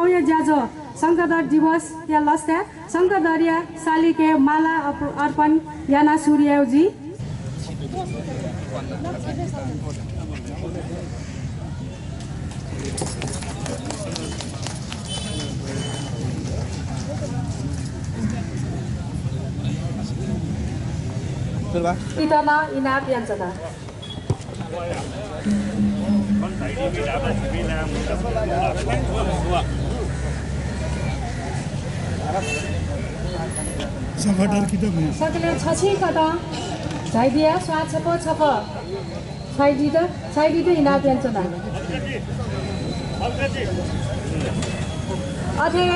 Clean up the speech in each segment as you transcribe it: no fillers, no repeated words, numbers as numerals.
भव्य जाजो शङ्करदर दिवस या लस्ता शङ्करदरिया शालिके माला अर्पण याना सूर्यजी Titana Inap Yansana. Sakile chachi kata Saidia swat chapo chapo Saidida Inap Yansana. Ade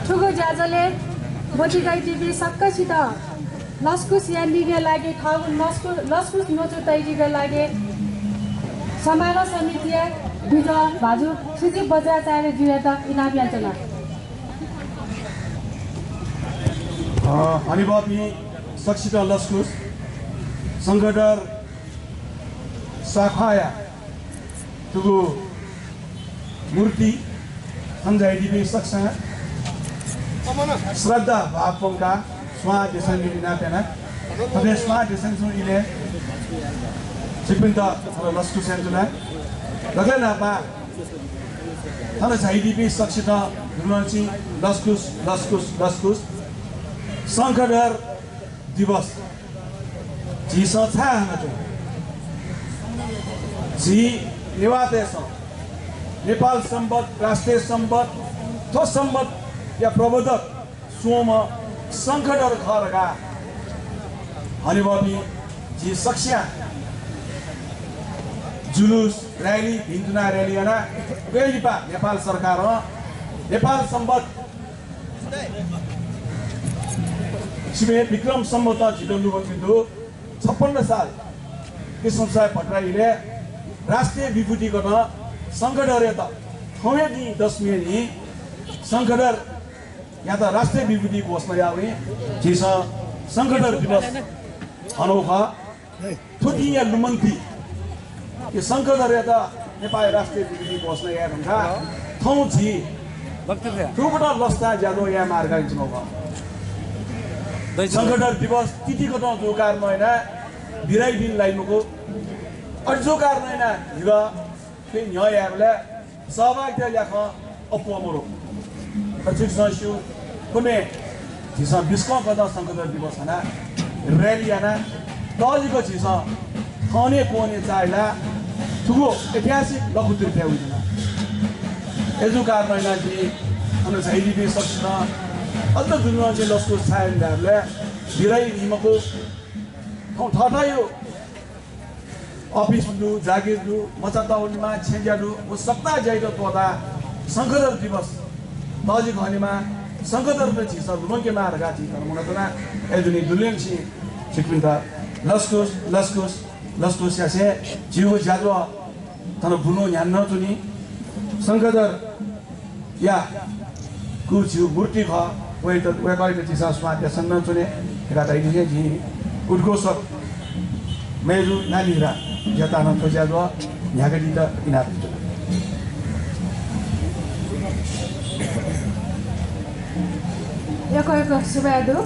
Thugo Jazale Botigai TV Sakkasita लस्कुस यान्डीका लागि लस्कुस नोचुताइजीका लागि समारोह समिति विजय भाजु सुजीव बज्राचार्य जुयाता इनाम याचना हनिबापी सक्षिता लस्कुस संगठर शाखाया तुगु मूर्ति संजाइदिबे सक्छा श्रद्धा भावपंका स्वा देशन दिना पेना अबे स्वा देशन सु इले सिपिन्ता लस्कु सेन्जुला लगले नापा थाना झाइदिबे सक्षिता रुनाची लस्कुस शंकरदर दिवस जी सथा हनतो जी निवातेस नेपाल सम्बत राष्ट्रिय सम्बत थो सम्बत या प्रबोधक सोम शंकरदर खरगा हनिबाबी जी सक्ष्या जुलुस रैली हिन्दुना रैली ana बेलिपा नेपाल सरकार नेपाल सम्बत शिवे विक्रम सम्बत जितनु बन्दिदो 56 साल कृष्णसाय भट्टराईले राष्ट्रिय विभूति गर्न शंकरदर त थौयदी 10 मे नि शंकरदर यहाँ त राष्ट्रिय विभूति घोषणा यावे जिस शंकरदर दिवस अनोखा थोटी या लुमन्ती के शंकरदर त नेपाल राष्ट्रिय विभूति घोषणा या भन्दा थौ जी थुबटा लस्ता ज्यादो या मार्ग जिनोगा शंकरदर दिवस तिथि कता जोकार महिना बिराई दिन लाइनुको अजोकार महिना हिवा के न्याय याबले सहभागिता ल्याख अपमरो प्रत्येक सदस्य कुनै जिसा बिस्को कता शंकरदर दिवस हना रैली हना तजिको जिसा खाने कोने चाहिला ठुलो ऐतिहासिक लघुतिर त्याउदिना एजुकार महिना जी अनि झाइदिबे सक्छ अझ दुनिया चाहिँ लस्को छायनहरुले बिराई हिमको ठटायो अफिस दु जागिर दु मचाताउनमा छेन्जादु ओ सत्ता जाइदो तोदा शंकरदर दिवस तजी घनीमा शंकरदर त छिस रुमके मारगा छि तर मनतना एजुनी दुलेन्सी सिक्विन्ता लस्कुस यासे जीव जादो तर बुनो न्यान नतुनी शंकरदर या कुछु मूर्ति ख वे कहिले चिसा स्वाद्य सन्न चुने गाताइ दिए जी उद्घोषक मेरु नानीरा जतान खोज्यादो यागडी त इनार एक सुबादु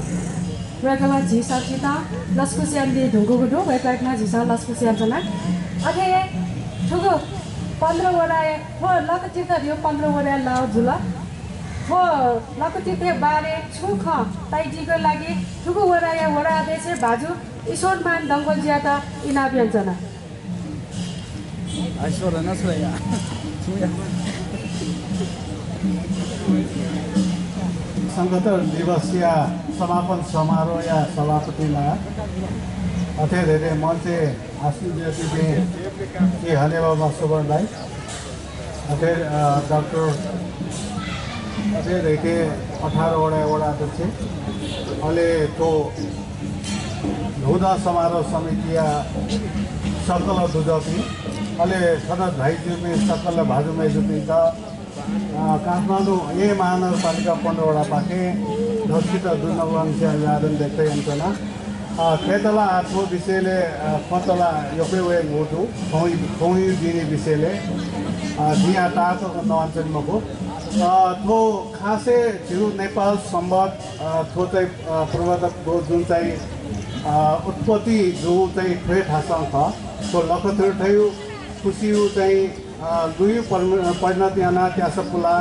वेकला झिसा चिता लस्कुसियान्दी ढुगुगुडु वेकला झिसा लस्कुसियान्जना अथे ठुगु 15 वडा हो लकचिता यो 15 वडा लाउ जुला हो लकचिते बारे छुख ताइजीको लागि ठुगु वडा या वडा अध्यक्ष भाजु ईश्वरमान दंगल ज्याता इनाव्यञ्जना ईश्वर नसया शंकरदर दिवस या समापन समारोह या सभापतिलाई अथे धेरै मञ्चे आशु ज्योति के हले बाबा सुबरलाई अथे डाक्टर अथे रेखे 18 वडा अध्यक्ष अहिले तो धुदा समारोह समिति या सकल दुजपी अहिले सदा धाइजुमे सकल भाजुमे जुपिन्छ काठमाडौँ ए महानगरपालिका 15 वडा पाखे दक्षिण दुर्नवंश यादन देख्दै हुन्छन् खेतला आठो विषयले फतला योकै मोटु खौई दिने विषयले दिया टाको नअञ्चलमको थो खासै छिरु नेपाल सम्बत थो चाहिँ प्रवर्तक जुन चाहिँ उत्पत्ति जो चाहिँ ठे ठासँग ख तो लखतिर ठयु खुसिउ चाहिँ दुई परिणत याना त्यासपुला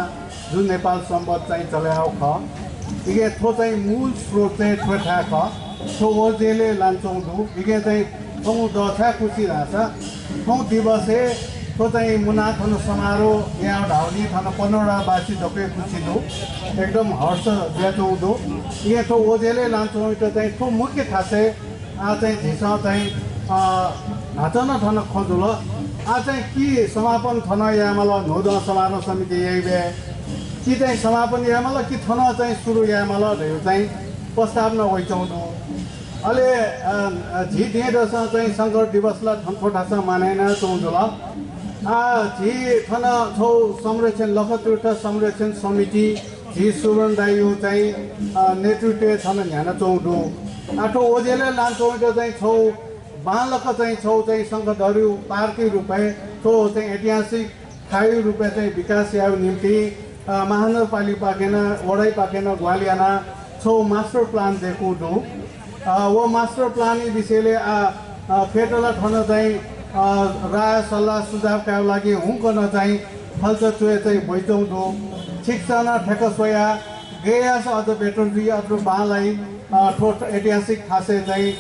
जुन नेपाल सम्बत चाहिँ चलाउ ख इगे थो चाहिँ मूल स्रोत चाहिँ ठे ठा ख थो ओजेले लान्छौँ दु इगे चाहिँ थौ दछा खुसी राछ थौ दिवसे तो चाहिँ मुना थन समारोह यहाँ ढाउली थन 15वटा बासी ढोके खुसी दो एकदम हर्ष ज्याचौँ दो ये तो ओजेले लान्छौँ तो चाहिँ थो मुख्य थासे आ चाहिँ झिस चाहिँ हाचन थन खोजुल आ चाहिँ कि समापन थन यामल नोदन समारोह समिति यही बे कि चाहिँ समापन यामल कि थन चाहिँ सुरु यामल रह्यो चाहिँ प्रस्ताव नहोइचौँ दो अहिले झी दिएरस चाहिँ शङ्कर दिवसलाई थनफोटासँग मानेन चौजुल झी थन छौ संरक्षण लखतीर्थ संरक्षण समिति झी सुवर्ण दाइयो चाहिँ नेतृत्व छन ध्यान चौधु आठो ओजेले लान्छौँ चाहिँ छौ बालक चाहिँ छौ चाहिँ सङ्घधरु पार्की रूपे छौ चाहिँ ऐतिहासिक ठाई रूपे चाहिँ विकास याव निम्ति महानगरपालिका पाकेन वडै पाकेन ग्वालियाना छौ मास्टर प्लान दिएको दु वो मास्टर प्लान विषयले फेटला ठन चाहिँ राय सल्लाह सुझावका लागि हुँकन चाहिँ फल्च चुए चाहिँ भइचौँ दो शिक्षण ठेक सोया गयास अझ बेटरजी अथवा बालाई ठोट ऐतिहासिक खासे चाहिँ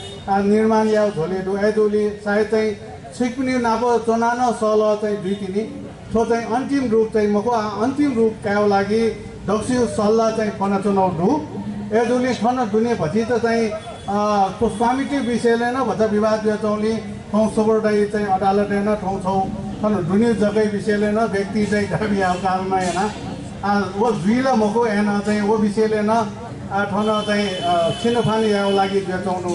निर्माण या झोले दो एदोली सायद चाहिँ सिक्ने नाप चनान सल चाहिँ दुई तिनी थो चाहिँ अन्तिम रूप चाहिँ मको अन्तिम रूप का लागि दक्षिण सल्लाह चाहिँ पन चुनाउ दु एदोली ठन दुने पछि त चाहिँ तो स्वामित्व विषयले न भन्छ विवाद बेचौली ठाउँ सबरडाई चाहिँ अदालत हेर्न ठाउँ छौँ थन दुनियाँ जग्गै विषयले न व्यक्ति चाहिँ धाबी कारणमा हेर्न वो दुईलाई मको हेर्न चाहिँ वो विषयले न ठन चाहिँ छिनफानी याको लागि बेचाउनु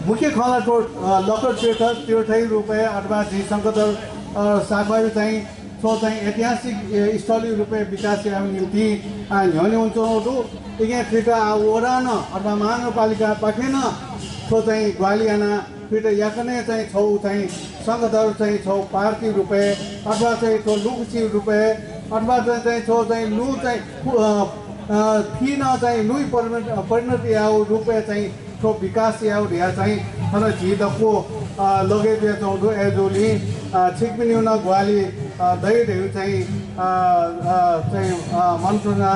मुख्य खला टोट लकर तीर्थै रूपे अथवा जी सङ्कटर सागबारी चाहिँ छो चाहिँ ऐतिहासिक स्थलीय रूपे विकास निम्ति ह्याउने हुन्छ यहाँ फिर्ता ओरान अथवा महानगरपालिका पाखेन छो चाहिँ ग्वालियाना फिर्ता याकने चाहिँ छौ चाहिँ सङ्घधर चाहिँ छौ पार्की रूपे अथवा चाहिँ छो लुकुची रूपे अथवा चाहिँ छो चाहिँ लु चाहिँ फिन चाहिँ लुई परिणत याउ रूपे चाहिँ छो विकास याउ ढिया चाहिँ तर झिदको लगे बेचौँ एजोली छिकपिन्युन ग्वाली दैहरू चाहिँ मन्त्रणा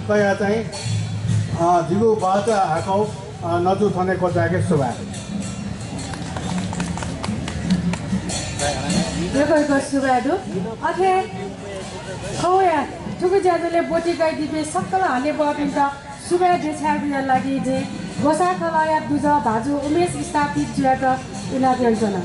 कया चाहिँ जिगु बाच हाकौ नजु थनेको जागे सुभा यो सुबादु अथे खौया ठुकु ज्याजले बोटी गाई दिबे सक्कल हाने बपिन्छ सुबा देछाबिया लागि जे गोसा खलाया दुज भाजु उमेश स्थापित जुयाक इना व्यञ्जना